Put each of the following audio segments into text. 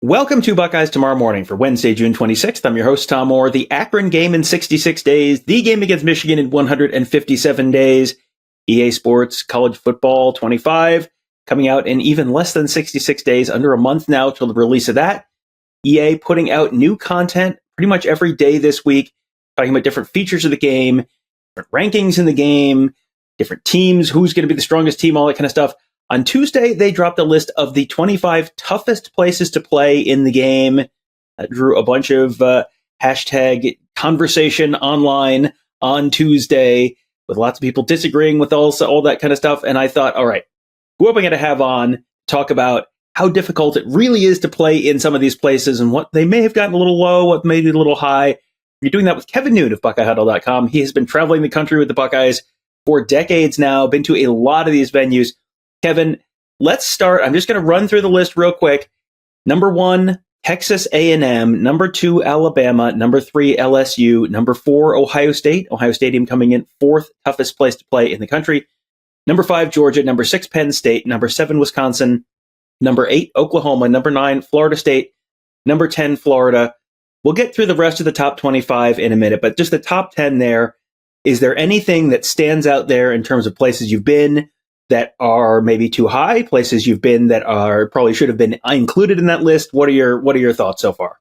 Welcome to Buckeyes Tomorrow Morning for Wednesday, June 26th. I'm your host, Tom Orr. The Akron game in 66 days, the game against Michigan in 157 days, EA Sports College Football 25, coming out in even less than 66 days, under a month now till the release of that. EA putting out new content pretty much every day this week, talking about different features of the game, different rankings in the game, different teams, who's going to be the strongest team, all that kind of stuff. On Tuesday, they dropped a list of the 25 toughest places to play in the game. That drew a bunch of hashtag conversation online on Tuesday, with lots of people disagreeing with all that kind of stuff. And I thought, all right, who am I going to have on to talk about how difficult it really is to play in some of these places and what they may have gotten a little low, what may be a little high. You're doing that with Kevin Noon of BuckeyeHuddle.com. He has been traveling the country with the Buckeyes for decades now, been to a lot of these venues. Kevin, let's start. I'm just going to run through the list real quick. Number 1, Texas A&M. Number 2, Alabama. Number 3, LSU. Number 4, Ohio State. Ohio Stadium coming in 4th toughest place to play in the country. Number 5, Georgia. Number 6, Penn State. Number 7, Wisconsin. Number 8, Oklahoma. Number 9, Florida State. Number 10, Florida. We'll get through the rest of the top 25 in a minute, but just the top 10 there. Is there anything that stands out there in terms of places you've been that are maybe too high, places you've been that are probably should have been included in that list? What are your thoughts so far?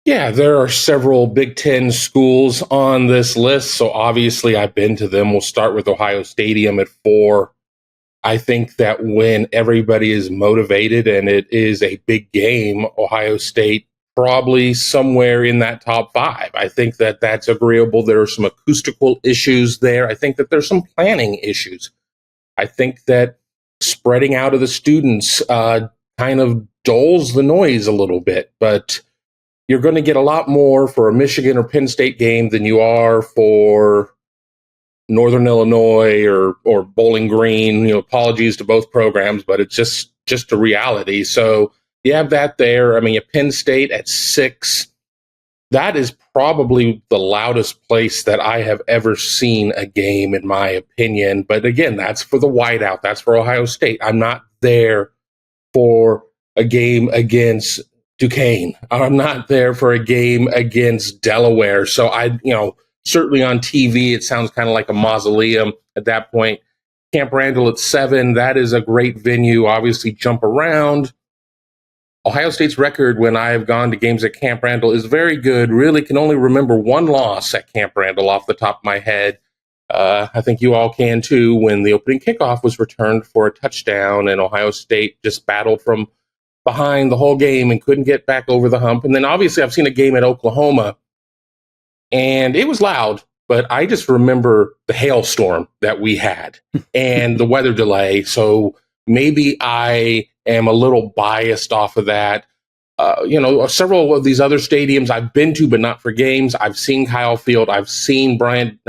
Yeah, there are several Big Ten schools on this list, so obviously I've been to them. We'll start with Ohio Stadium at 4. I think that when everybody is motivated and it is a big game, Ohio State probably somewhere in that top 5. I think that that's agreeable. There are some acoustical issues there. I think that there's some planning issues. I think that spreading out of the students kind of dulls the noise a little bit, but you're going to get a lot more for a Michigan or Penn State game than you are for Northern Illinois or Bowling Green. Apologies to both programs, but it's just a reality. So you have that there. I mean, Penn State at 6. That is probably the loudest place that I have ever seen a game, in my opinion. But again, that's for the whiteout. That's for Ohio State. I'm not there for a game against Duquesne. I'm not there for a game against Delaware. So certainly on TV, it sounds kind of like a mausoleum at that point. Camp Randall at 7. That is a great venue. Obviously, jump around. Ohio State's record when I have gone to games at Camp Randall is very good. Really can only remember one loss at Camp Randall off the top of my head. I think you all can too, when the opening kickoff was returned for a touchdown and Ohio State just battled from behind the whole game and couldn't get back over the hump. And then obviously I've seen a game at Oklahoma and it was loud, but I just remember the hailstorm that we had and the weather delay. So maybe I am a little biased off of that. Several of these other stadiums I've been to, but not for games. I've seen Kyle Field. I've seen Brian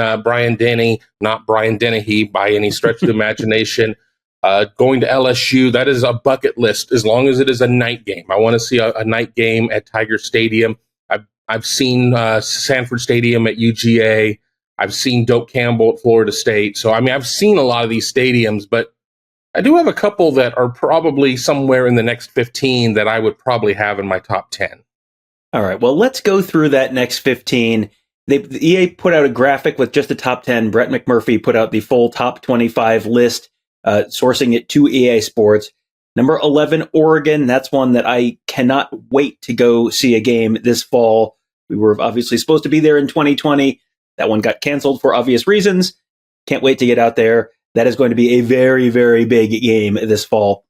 Denny, not Brian Dennehy by any stretch of the imagination. Going to LSU, that is a bucket list as long as it is a night game. I want to see a night game at Tiger Stadium. I've seen Sanford Stadium at UGA. I've seen Doak Campbell at Florida State. So, I've seen a lot of these stadiums, but I do have a couple that are probably somewhere in the next 15 that I would probably have in my top 10. All right, well, let's go through that next 15. The EA put out a graphic with just the top 10. Brett McMurphy put out the full top 25 list, sourcing it to EA Sports. Number 11, Oregon. That's one that I cannot wait to go see a game this fall. We were obviously supposed to be there in 2020. That one got canceled for obvious reasons. Can't wait to get out there. That is going to be a very, very big game this fall.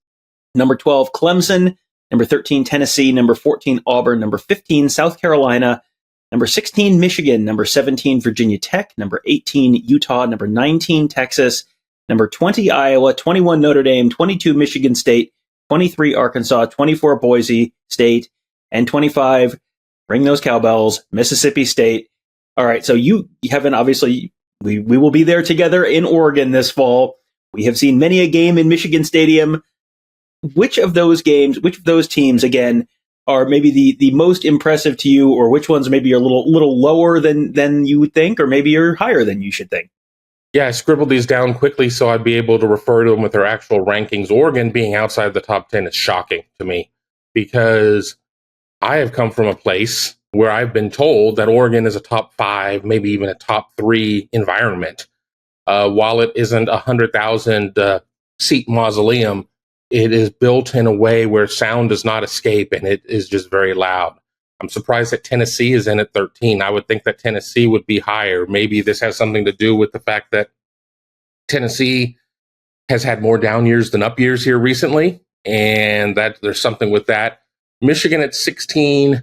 Number 12, Clemson. Number 13, Tennessee. Number 14, Auburn. Number 15, South Carolina. Number 16, Michigan. Number 17, Virginia Tech. Number 18, Utah. Number 19, Texas. Number 20, Iowa. 21, Notre Dame. 22, Michigan State. 23, Arkansas. 24, Boise State. And 25, ring those cowbells, Mississippi State. All right, so you haven't obviously... We will be there together in Oregon this fall. We have seen many a game in Michigan Stadium. Which of those games, which of those teams, again, are maybe the most impressive to you, or which ones maybe are a little lower than you would think, or maybe are higher than you should think? Yeah, I scribbled these down quickly so I'd be able to refer to them with their actual rankings. Oregon being outside the top 10 is shocking to me because I have come from a place where I've been told that Oregon is a top 5, maybe even a top 3 environment. While it isn't 100,000 seat mausoleum, it is built in a way where sound does not escape, and it is just very loud. I'm surprised that Tennessee is in at 13. I would think that Tennessee would be higher. Maybe this has something to do with the fact that Tennessee has had more down years than up years here recently, and that there's something with that. Michigan at 16.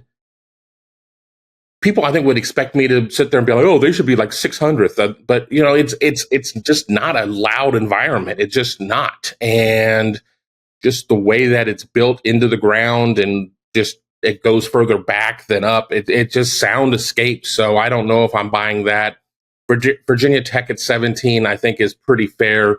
People, I think, would expect me to sit there and be like, "Oh, they should be like 600th." But it's just not a loud environment. It's just not, and just the way that it's built into the ground, and just it goes further back than up. It just sound escapes. So I don't know if I'm buying that. Virginia Tech at 17, I think, is pretty fair.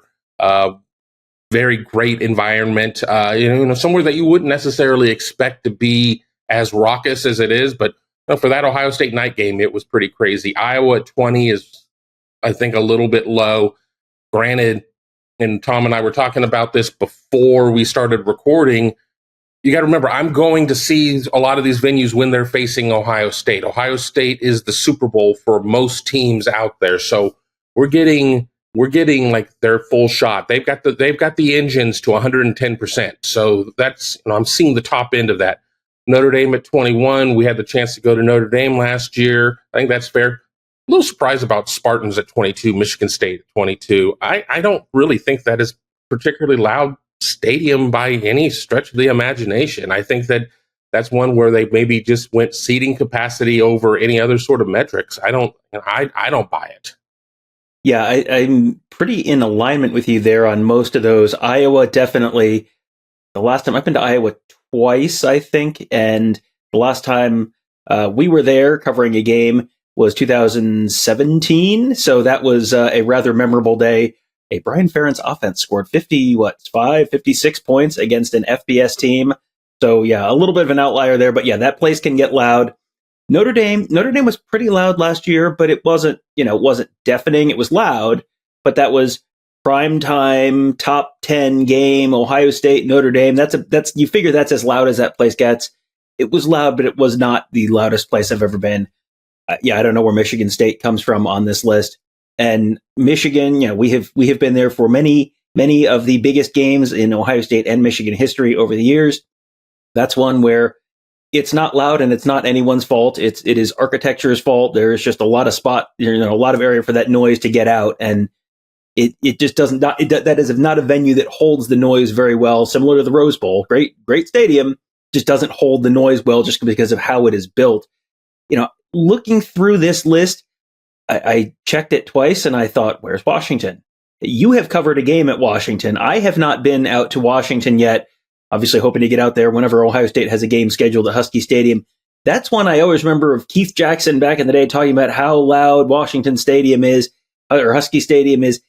Very great environment. Somewhere that you wouldn't necessarily expect to be as raucous as it is, but for that Ohio State night game, it was pretty crazy. Iowa at 20 is, I think, a little bit low. Granted, and Tom and I were talking about this before we started recording, you got to remember, I'm going to see a lot of these venues when they're facing Ohio State. Ohio State is the Super Bowl for most teams out there. So we're getting like their full shot. They've got the engines to 110%. So that's, I'm seeing the top end of that. Notre Dame at 21. We had the chance to go to Notre Dame last year. I think that's fair. A little surprised about Spartans at 22, Michigan State at 22. I don't really think that is particularly loud stadium by any stretch of the imagination. I think that that's one where they maybe just went seating capacity over any other sort of metrics. I don't buy it. Yeah, I'm pretty in alignment with you there on most of those. Iowa, definitely. The last time I've been to Iowa twice, I think, and the last time we were there covering a game was 2017. So that was a rather memorable day. A Brian Ferentz offense scored 56 points against an FBS team. So yeah, a little bit of an outlier there, but yeah, that place can get loud. Notre Dame was pretty loud last year, but it wasn't deafening. It was loud, but that was prime time, top 10 game, Ohio State, Notre Dame. That's you figure that's as loud as that place gets. It was loud, but it was not the loudest place I've ever been. I don't know where Michigan State comes from on this list. And Michigan, we have been there for many of the biggest games in Ohio State and Michigan history over the years. That's one where it's not loud and it's not anyone's fault. It is architecture's fault. There is just a lot of a lot of area for that noise to get out, and it just that is not a venue that holds the noise very well. Similar to the Rose Bowl, great stadium, just doesn't hold the noise well just because of how it is built. Looking through this list, I checked it twice and I thought, where's Washington? You have covered a game at Washington. I have not been out to Washington yet. Obviously hoping to get out there whenever Ohio State has a game scheduled at Husky Stadium. That's one I always remember of Keith Jackson back in the day talking about how loud Washington Stadium is, or Husky Stadium is.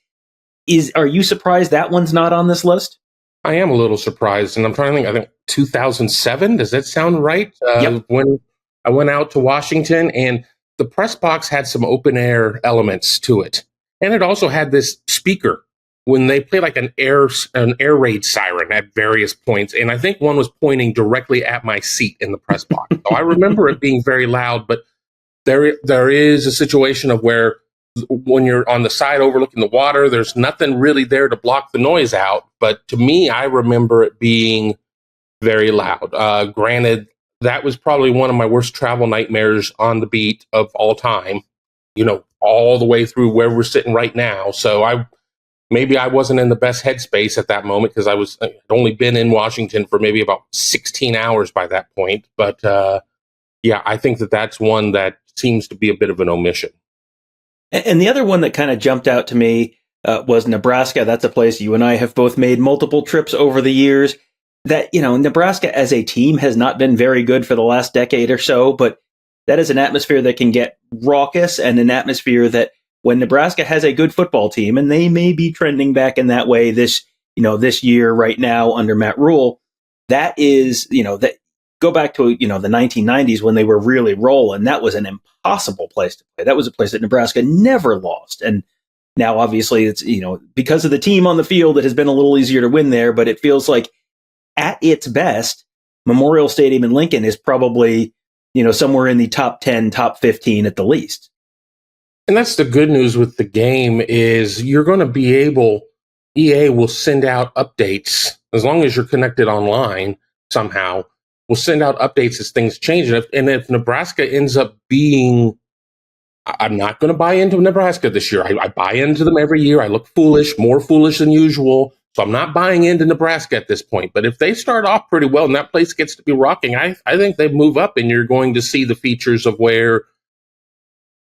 Are you surprised that one's not on this list? I am a little surprised, and I'm trying to think. I think 2007. Does that sound right? Yep. When I went out to Washington, and the press box had some open air elements to it, and it also had this speaker when they play like an air raid siren at various points, and I think one was pointing directly at my seat in the press box. So I remember it being very loud, but there is a situation of where when you're on the side overlooking the water, there's nothing really there to block the noise out. But to me, I remember it being very loud. Granted, that was probably one of my worst travel nightmares on the beat of all time, all the way through where we're sitting right now. So maybe I wasn't in the best headspace at that moment because I'd only been in Washington for maybe about 16 hours by that point. But I think that's one that seems to be a bit of an omission. And the other one that kind of jumped out to me was Nebraska. That's a place you and I have both made multiple trips over the years. That, Nebraska as a team has not been very good for the last decade or so, but that is an atmosphere that can get raucous, and an atmosphere that when Nebraska has a good football team, and they may be trending back in that way this year right now under Matt Rule, that is, that go back to, the 1990s when they were really rolling. That was an impossible place to play. That was a place that Nebraska never lost. And now obviously it's, because of the team on the field, it has been a little easier to win there, but it feels like at its best, Memorial Stadium in Lincoln is probably, somewhere in the top 10, top 15 at the least. And that's the good news with the game is you're going to be able, EA will send out updates as long as you're connected online somehow. Will send out updates as things change. And if Nebraska ends up being, I'm not going to buy into Nebraska this year. I buy into them every year. I look foolish, more foolish than usual. So I'm not buying into Nebraska at this point. But if they start off pretty well and that place gets to be rocking, I think they move up and you're going to see the features of where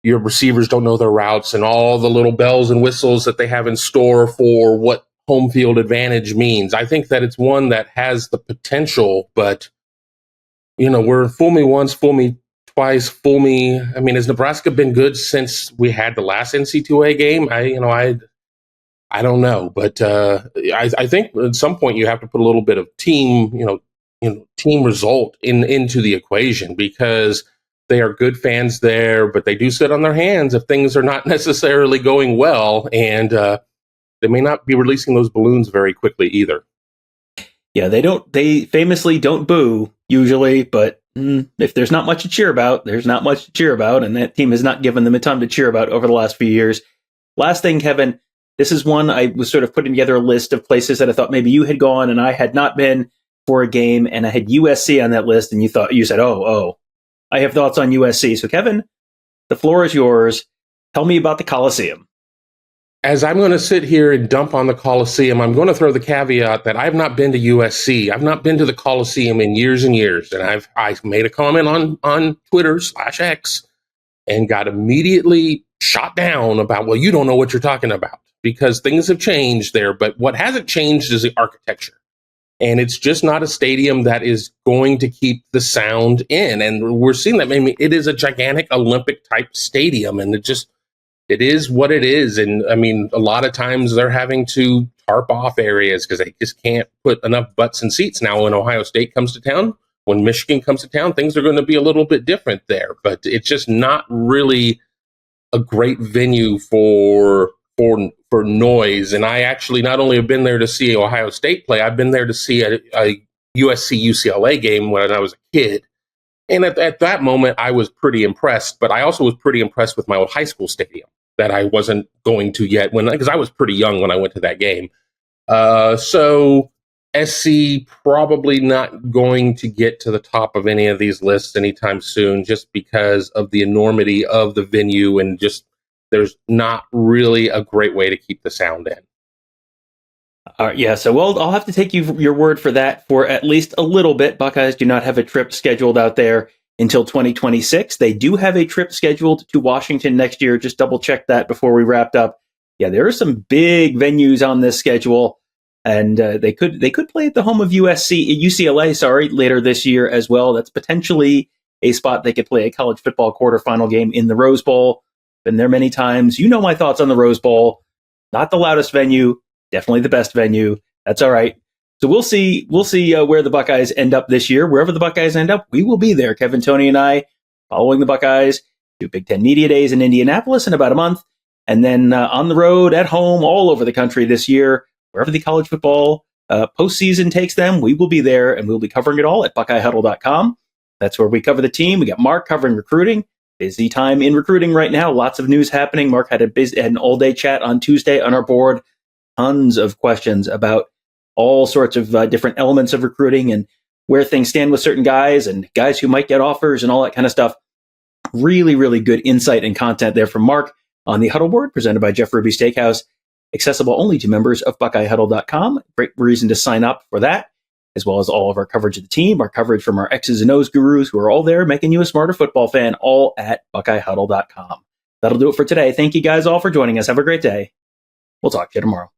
your receivers don't know their routes and all the little bells and whistles that they have in store for what home field advantage means. I think that it's one that has the potential, but, we're fool me once, fool me twice, fool me. I mean, has Nebraska been good since we had the last NC2A game? I don't know, but I think at some point you have to put a little bit of team result into the equation because they are good fans there, but they do sit on their hands if things are not necessarily going well, and they may not be releasing those balloons very quickly either. Yeah, they famously don't boo usually, but if there's not much to cheer about, there's not much to cheer about, and that team has not given them a ton to cheer about over the last few years. Last thing, Kevin, this is one I was sort of putting together a list of places that I thought maybe you had gone and I had not been for a game, and I had USC on that list, and you said, oh, I have thoughts on USC. So, Kevin, the floor is yours. Tell me about the Coliseum. As I'm going to sit here and dump on the Coliseum, I'm going to throw the caveat that I've not been to USC. I've not been to the Coliseum in years and years. And I've made a comment on Twitter /X and got immediately shot down about, well, you don't know what you're talking about because things have changed there. But what hasn't changed is the architecture. And it's just not a stadium that is going to keep the sound in. And we're seeing that. I mean, it is a gigantic Olympic type stadium, and it is what it is. And I mean, a lot of times they're having to tarp off areas because they just can't put enough butts in seats. Now, when Ohio State comes to town, when Michigan comes to town, things are going to be a little bit different there. But it's just not really a great venue for noise. And I actually not only have been there to see Ohio State play, I've been there to see a USC UCLA game when I was a kid. And at that moment, I was pretty impressed. But I also was pretty impressed with my old high school stadium that I wasn't going to yet because I was pretty young when I went to that game. So SC probably not going to get to the top of any of these lists anytime soon, just because of the enormity of the venue and just there's not really a great way to keep the sound in. Yeah, so I'll have to take your word for that for at least a little bit. Buckeyes do not have a trip scheduled out there until 2026. They do have a trip scheduled to Washington next year. Just double check that before we wrapped up. Yeah, there are some big venues on this schedule, and they could play at the home of UCLA, later this year as well. That's potentially a spot they could play a college football quarterfinal game in the Rose Bowl. Been there many times. You know my thoughts on the Rose Bowl. Not the loudest venue. Definitely the best venue. That's all right. So we'll see where the Buckeyes end up this year. Wherever the Buckeyes end up, we will be there. Kevin, Tony, and I following the Buckeyes to Big Ten Media Days in Indianapolis in about a month. And then on the road, at home, all over the country this year, wherever the college football postseason takes them, we will be there, and we'll be covering it all at BuckeyeHuddle.com. That's where we cover the team. We got Mark covering recruiting. Busy time in recruiting right now. Lots of news happening. Mark had an all-day chat on Tuesday on our board. Tons of questions about all sorts of different elements of recruiting and where things stand with certain guys and guys who might get offers and all that kind of stuff. Really, really good insight and content there from Mark on the Huddle Board, presented by Jeff Ruby Steakhouse, accessible only to members of BuckeyeHuddle.com. Great reason to sign up for that, as well as all of our coverage of the team, our coverage from our X's and O's gurus who are all there making you a smarter football fan, all at BuckeyeHuddle.com. That'll do it for today. Thank you guys all for joining us. Have a great day. We'll talk to you tomorrow.